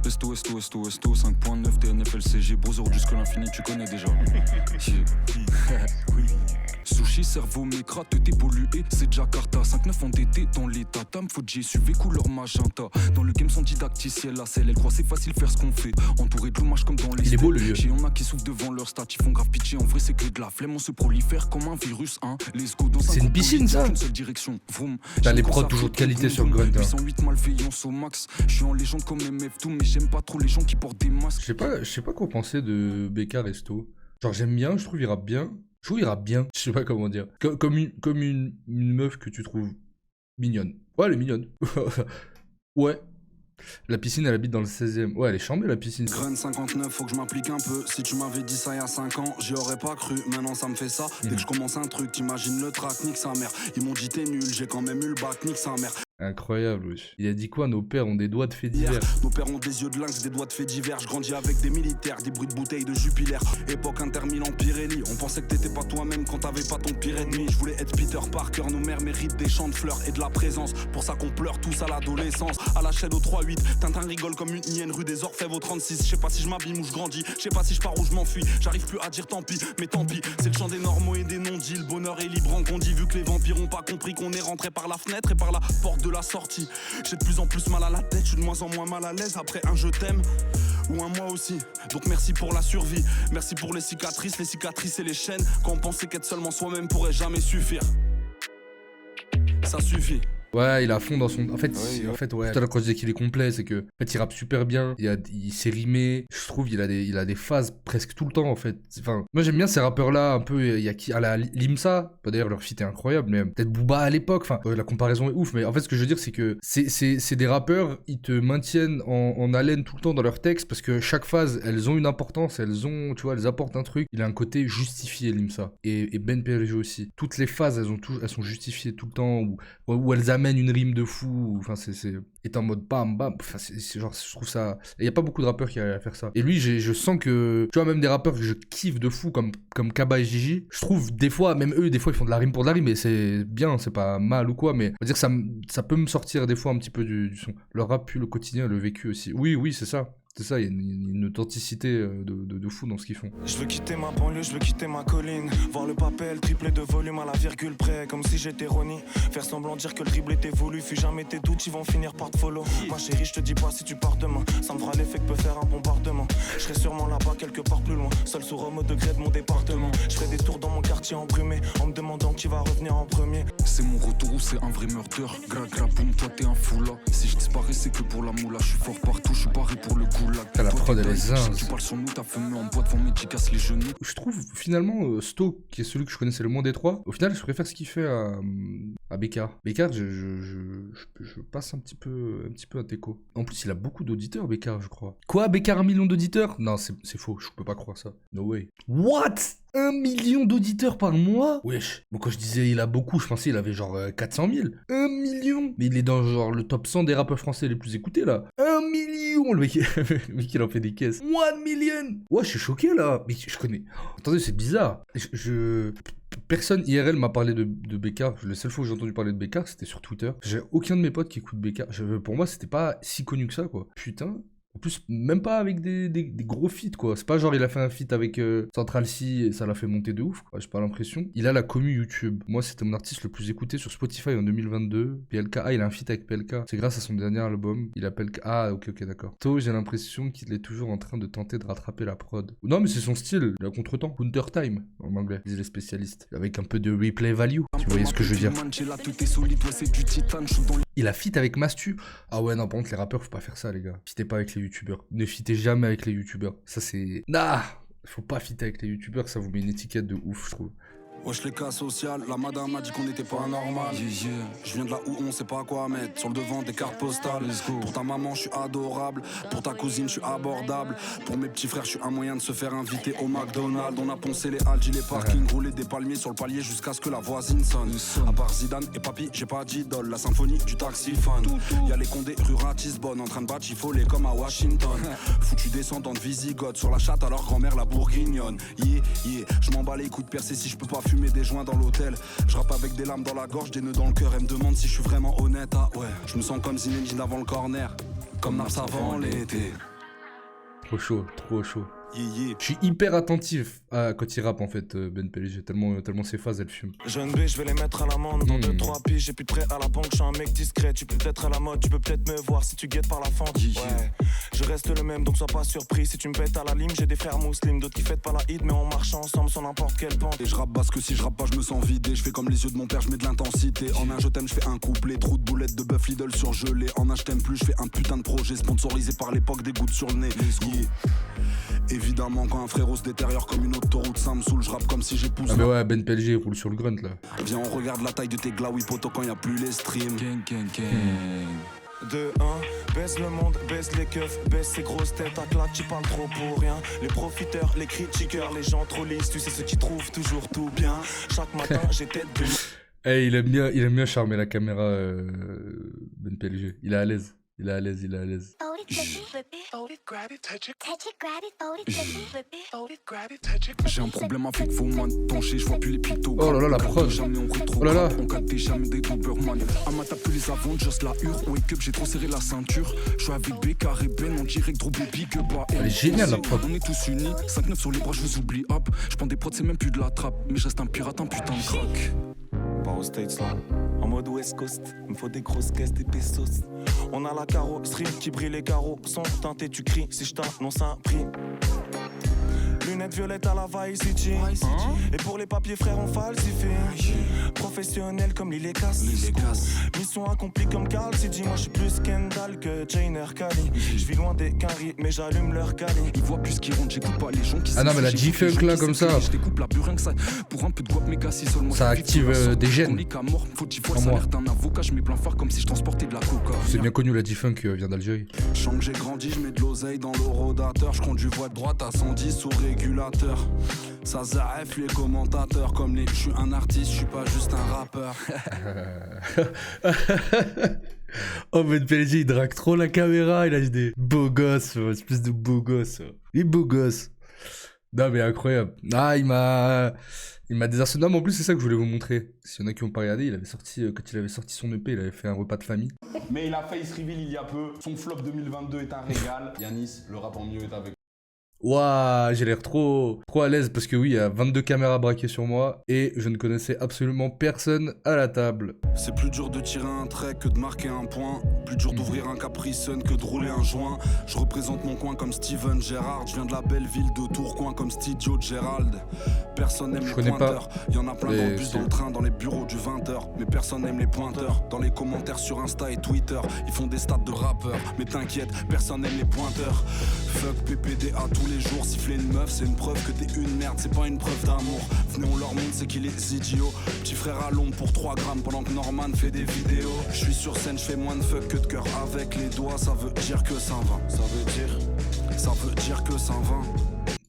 Esto, 5.9 TNFLCG, Brother jusque l'infini, tu connais déjà. Sushi, cerveau, mécra, t'es pollué, c'est Jakarta. 5-9 endetté dans les tatames, faut SUV couleur magenta. Dans le game, son didacticiel, la selle, elle croit c'est facile faire ce qu'on fait. Entouré de l'hommage comme dans les. Il est beau le lieu. Y'en a qui souffrent devant leur stat, ils font grave pitié. En vrai, c'est que de la flemme, on se prolifère comme un virus, hein. Let's go dans c'est une piscine, ça. Une seule direction, vroom. T'as les prods toujours de qualité sur Grunt. 808 malveillance au max. Je suis en légende comme MF2, mais j'aime pas trop les gens qui portent des masques. Je sais pas quoi penser de Becca Resto. Genre, j'aime bien, je trouve il rappe bien. Je trouve il rappe bien, je sais pas comment dire. Comme une meuf que tu trouves mignonne. Ouais, elle est mignonne. Ouais. La piscine, elle habite dans le 16ème. Ouais, elle est chambée, la piscine. Grunt 59, faut que je m'applique un peu. Si tu m'avais dit ça il y a 5 ans, j'y aurais pas cru. Maintenant ça me fait ça. Dès que je commence un truc, t'imagines le track, nique sa mère. Ils m'ont dit t'es nul, j'ai quand même eu le bac, nique sa mère. Incroyable, wesh. Il a dit quoi? Nos pères ont des doigts de faits divers. Nos pères ont des yeux de lynx, des doigts de faits divers. Je grandis avec des militaires, des bruits de bouteilles de Jupiler. Époque Inter-Milan Pirelli. On pensait que t'étais pas toi-même quand t'avais pas ton pire ennemi. Je voulais être Peter Parker, nos mères méritent des chants de fleurs et de la présence. Pour ça qu'on pleure tous à l'adolescence. À la chaîne au 3-8, Tintin rigole comme une hyène rue des Orfèvres au 36. Je sais pas si je m'abîme ou je grandis, je sais pas si je pars ou je m'enfuis. J'arrive plus à dire tant pis, mais tant pis. C'est le chant des normaux et des non-dits. Le bonheur est libre en qu'on dit vu que les vampires ont pas compris qu'on est rentré par la fenêtre et par la porte de la sortie. J'ai de plus en plus mal à la tête, je suis de moins en moins mal à l'aise après un je t'aime ou un moi aussi. Donc merci pour la survie, merci pour les cicatrices et les chaînes. Quand on pensait qu'être seulement soi-même pourrait jamais suffire. Ça suffit. Ouais, il a fond dans son. En fait, Oui, ouais. Tout à l'heure, quand je disais qu'il est complet, c'est que. En fait, il rappe super bien. Il sait rimer. Je trouve il a des phases presque tout le temps, en fait. Enfin, moi, j'aime bien ces rappeurs-là, un peu. Il y a qui à la Limsa. D'ailleurs, leur feat est incroyable, mais peut-être Booba à l'époque. Enfin, la comparaison est ouf. Mais en fait, ce que je veux dire, c'est que c'est des rappeurs, ils te maintiennent en haleine tout le temps dans leurs textes parce que chaque phase, elles ont une importance. Elles apportent un truc. Il a un côté justifié, Limsa. Et Ben PLG aussi. Toutes les phases, elles sont justifiées tout le temps. Où elles amène une rime de fou, enfin est en mode bam bam, enfin c'est genre je trouve ça, il y a pas beaucoup de rappeurs qui arrivent à faire ça. Et lui je sens que tu vois même des rappeurs que je kiffe de fou comme Kaba et Gigi, je trouve des fois même eux des fois ils font de la rime pour de la rime et c'est bien, c'est pas mal ou quoi, mais on va dire que ça peut me sortir des fois un petit peu du son. Le rap puis le quotidien, le vécu aussi. Oui, c'est ça. C'est ça, il y a une authenticité de fou dans ce qu'ils font. Je veux quitter ma banlieue, je veux quitter ma colline. Voir le papel triplé de volume à la virgule près, comme si j'étais Ronnie. Faire semblant de dire que le dribble était voulu. Fus jamais tes doutes, ils vont finir par te follow. Ma chérie, je te dis pas si tu pars demain. Ça me fera l'effet que peut faire un bombardement. Je serai sûrement là-bas, quelque part plus loin. Seul sur Rome au degré de mon département. Je ferai des tours dans mon quartier embrumé, en me demandant qui va revenir en premier. C'est mon retour ou c'est un vrai meurtre. Gra boum, toi t'es un fou là. Si je disparais, c'est que pour la moula. Je suis fort partout, je suis paré pour le coup là. T'as la prod, elle est zinze. Tu parles sur nous, t'as fumé en boîte, devant mes tu casses les genoux. Je trouve finalement Sto, qui est celui que je connaissais le moins des trois, au final je préfère ce qu'il fait à Becca. Becca, je passe un petit peu à Teco. En plus il a beaucoup d'auditeurs Becca, je crois. Quoi, Becca 1 million d'auditeurs? Non, c'est faux, je peux pas croire ça. No way. What? 1 million d'auditeurs par mois? Wesh. Bon, quand je disais il a beaucoup, je pensais il avait genre 400 000. 1 million? Mais il est dans genre le top 100 des rappeurs français les plus écoutés là. 1 million! Le mec, le mec il en fait des caisses. 1 million! Ouais, je suis choqué là. Mais je connais. Attendez, c'est bizarre. Personne IRL m'a parlé de Becca. La seule fois que j'ai entendu parler de Becca, c'était sur Twitter. J'ai aucun de mes potes qui écoute Becca. Pour moi, c'était pas si connu que ça, quoi. Putain. En plus, même pas avec des gros feats, quoi. C'est pas genre il a fait un feat avec Central C et ça l'a fait monter de ouf, quoi. J'ai pas l'impression. Il a la commu YouTube. Moi, c'était mon artiste le plus écouté sur Spotify en 2022. PLK. Ah, il a un feat avec PLK. C'est grâce à son dernier album. Il appelle... Ah, ok, d'accord. Tôt, j'ai l'impression qu'il est toujours en train de tenter de rattraper la prod. Non, mais c'est son style. Il a contre-temps. Counter time, en anglais, disent les spécialistes. Avec un peu de replay value. Tu voyez ce que je veux dire? Il a feat avec Mastu. Ah ouais, non, par contre, les rappeurs, faut pas faire ça, les gars. Fitez pas avec les youtubeurs. Ne fitez jamais avec les youtubeurs. Ça, c'est... Nah! Faut pas fitter avec les youtubeurs, ça vous met une étiquette de ouf, je trouve. Wesh les cas social, la madame m'a dit qu'on n'était pas normal. Je viens de là où on sait pas quoi mettre. Sur le devant des cartes postales. Pour ta maman je suis adorable. Pour ta cousine je suis abordable. Pour mes petits frères je suis un moyen de se faire inviter au McDonald's. On a poncé les halles, les parkings, roulé des palmiers sur le palier jusqu'à ce que la voisine sonne. À part Zidane et Papi, j'ai pas d'idole. La symphonie du taxiphone. Y'a les condés rue Ratisbonne en train de batifoler comme à Washington. Foutu descendant de Visigoth sur la chatte alors grand-mère la bourguignonne. Je m'en bats les coups de percé si je peux pas fumer des joints dans l'hôtel. Je rappe avec des larmes dans la gorge, des nœuds dans le cœur. Elle me demande si je suis vraiment honnête. Ah ouais, je me sens comme Zinedine avant le corner, comme Nars avant l'été. Trop chaud, trop chaud. Yeah. Je suis hyper attentif quand il rappe en fait, Ben PLG, tellement ses phases elles fument. Jeune B, je vais les mettre à l'amende. Dans 2-3 piges, j'ai plus de prêt à la banque. Je suis un mec discret, tu peux peut-être à la mode. Tu peux peut-être me voir si tu guettes par la fente. Ouais, je reste le même, donc sois pas surpris. Si tu me pètes à la lime, j'ai des frères musulmans. D'autres qui fêtent pas la hit, mais on marche ensemble sur n'importe quelle pente. Et je rappe parce que si je rappe pas, je me sens vidé. Je fais comme les yeux de mon père, je mets de l'intensité. En un je t'aime, je fais un couplet. Trou de boulettes de bœuf Lidl surgelé. En un je t'aime plus, je fais un putain de projet sponsorisé par l'époque des gouttes sur le nez. Évidemment, quand un frérot se détériore comme une autoroute, ça me saoule, je rappe comme si j'épouse. Ah, mais ouais, Ben PLG il roule sur le grunt là. Viens, on regarde la taille de tes glaouis poto quand y a plus les streams. 2-1, baisse le monde, baisse les keufs, baisse ces grosses têtes à claque, tu parles trop pour rien. Les profiteurs, les critiqueurs, les gens trop lisses, tu sais ceux qui trouvent toujours tout bien. Chaque matin, j'ai tête de... Hey, il aime bien charmer la caméra, Ben PLG. Il est à l'aise. Il est à l'aise. J'ai un problème avec vos mains penchées, je vois plus les pictos. Oh là là, la prod. Oh là là. On capte jamais des Doberman. Amata plus les Avengers, la hure. Wake up, j'ai trop serré la ceinture. Je suis avec Bécard et Ben, on dirait que Drew Baby que bas. Elle est géniale la prod. On est tous unis, 5-9 sur les bras, je vous oublie. Hop, je prends des prods, c'est même plus de la trappe. Mais je reste un pirate, un putain de crack. Pas aux States là, en mode West Coast, il me faut des grosses caisses, des pesos. On a la carrosserie qui brille, les carreaux sont teintés, tu cries si je t'annonce un prix. Lunettes violettes à la Vice City. Et pour les papiers frères on falsifie. Professionnel comme l'île casse. Mission accomplie comme Carl City. Moi je suis plus Kendall que Jainer Kali. Je vis loin des caries mais j'allume leur cali. Ils voient plus qu'ils rentrent, j'écoute pas les gens qui... Ah non mais la G-Funk là comme ça, je découpe la burin que ça. Pour un peu de guap méga si seulement ça active des gènes. Faut 10 fois le salaire d'un avocat. Je mets plein phare comme si je transportais de la coca. C'est bien connu, la G-Funk vient d'Algérie. Je sens que j'ai grandi, je mets de l'oseille dans l'horodateur. Je conduis voie de droite à 110 sous régulateur. Ça zaref les commentateurs comme les... Je suis un artiste, je suis pas juste un rappeur. Oh Ben PLG il drague trop la caméra, il a des beaux gosses, espèce de beau gosse. Il est beau gosse. Non mais incroyable. Ah il m'a désarçonné. Non mais en plus c'est ça que je voulais vous montrer. S'il y en a qui n'ont pas regardé, il avait sorti, quand il avait sorti son EP, il avait fait un repas de famille. Mais il a failli se reveal il y a peu. Son flop 2022 est un régal. Yanis, le rap en mieux est avec. Ouah, j'ai l'air trop à l'aise parce que oui, il y a 22 caméras braquées sur moi et je ne connaissais absolument personne à la table. C'est plus dur de tirer un trait que de marquer un point. Plus dur d'ouvrir un Capri Sun que de rouler un joint. Je représente mon coin comme Steven Gerrard. Je viens de la belle ville de Tourcoing comme Studio Gerald. Personne n'aime les pointeurs. Il y en a plein dans le bus, dans le train, dans les bureaux du 20h. Mais personne n'aime les pointeurs. Dans les commentaires sur Insta et Twitter, ils font des stats de rappeurs. Mais t'inquiète, personne n'aime les pointeurs. Fuck PPDA tous les jours, siffler une meuf c'est une preuve que t'es une merde, c'est pas une preuve d'amour. Venez on leur montre c'est qu'il est idiot. Petit frère à l'ombre pour 3 grammes pendant que Norman fait des vidéos. Je suis sur scène, je fais moins de fuck que de cœur avec les doigts. Ça veut dire que ça va. Ça veut dire que ça va.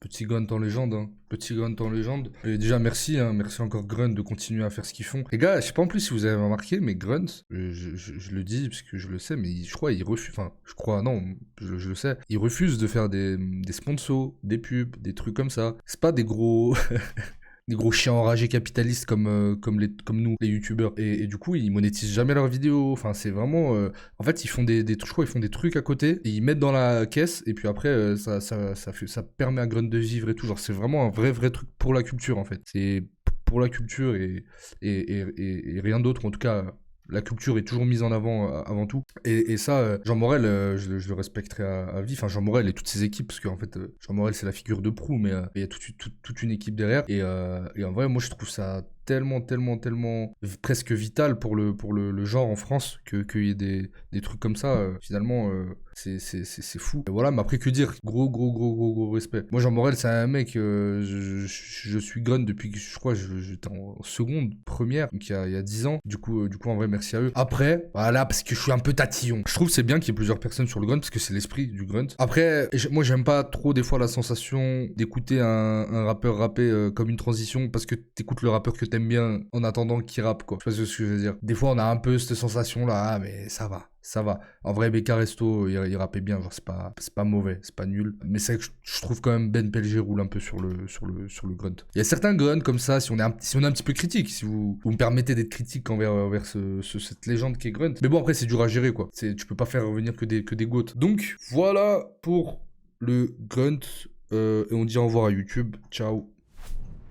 Petit Grunt en légende, hein. Petit Grunt en légende. Et déjà, merci encore Grunt de continuer à faire ce qu'ils font. Les gars, je sais pas en plus si vous avez remarqué, mais Grunt, je le dis parce que je le sais, mais je crois il refuse, enfin, je crois, non, je le sais, il refuse de faire des sponsors, des pubs, des trucs comme ça. C'est pas des gros... des gros chiens enragés capitalistes comme nous, les youtubeurs. Et du coup, ils monétisent jamais leurs vidéos. Enfin, c'est vraiment... en fait, ils font je crois ils font des trucs à côté, et ils mettent dans la caisse, et puis après, ça permet à Grunt de vivre et tout. Genre, c'est vraiment un vrai truc pour la culture, en fait. C'est pour la culture et rien d'autre, en tout cas... La culture est toujours mise en avant avant tout. Et ça, Jean Morel, je le respecterai à vie. Enfin, Jean Morel et toutes ses équipes, parce qu'en fait, Jean Morel, c'est la figure de proue, mais il y a toute une équipe derrière. Et en vrai, moi, je trouve ça tellement presque vital pour le genre en France qu'il y ait des trucs comme ça. Finalement, c'est fou. Et voilà, mais après, que dire? Gros respect. Moi, Jean Morel, c'est un mec, je suis Grunt depuis que je crois j'étais en seconde, première, donc il y a 10 ans. Du coup, en vrai, merci à eux. Après, voilà, parce que je suis un peu tatillon. Je trouve que c'est bien qu'il y ait plusieurs personnes sur le Grunt, parce que c'est l'esprit du Grunt. Après, moi, j'aime pas trop, des fois, la sensation d'écouter un rappeur rapper comme une transition, parce que t'écoutes le rappeur que t'aimes bien en attendant qu'il rappe, quoi. Je sais pas ce que je veux dire. Des fois, on a un peu cette sensation-là, ah, mais ça va. En vrai, Becca Resto, il rappait bien, genre c'est pas mauvais, c'est pas nul. Mais c'est vrai que je trouve quand même Ben PLG roule un peu sur le grunt. Il y a certains grunts comme ça, si on est un petit peu critique, si vous me permettez d'être critique envers cette légende qui est grunt. Mais bon, après c'est dur à gérer, quoi. Tu peux pas faire revenir que des goats. Donc voilà pour le grunt. Et on dit au revoir à YouTube. Ciao.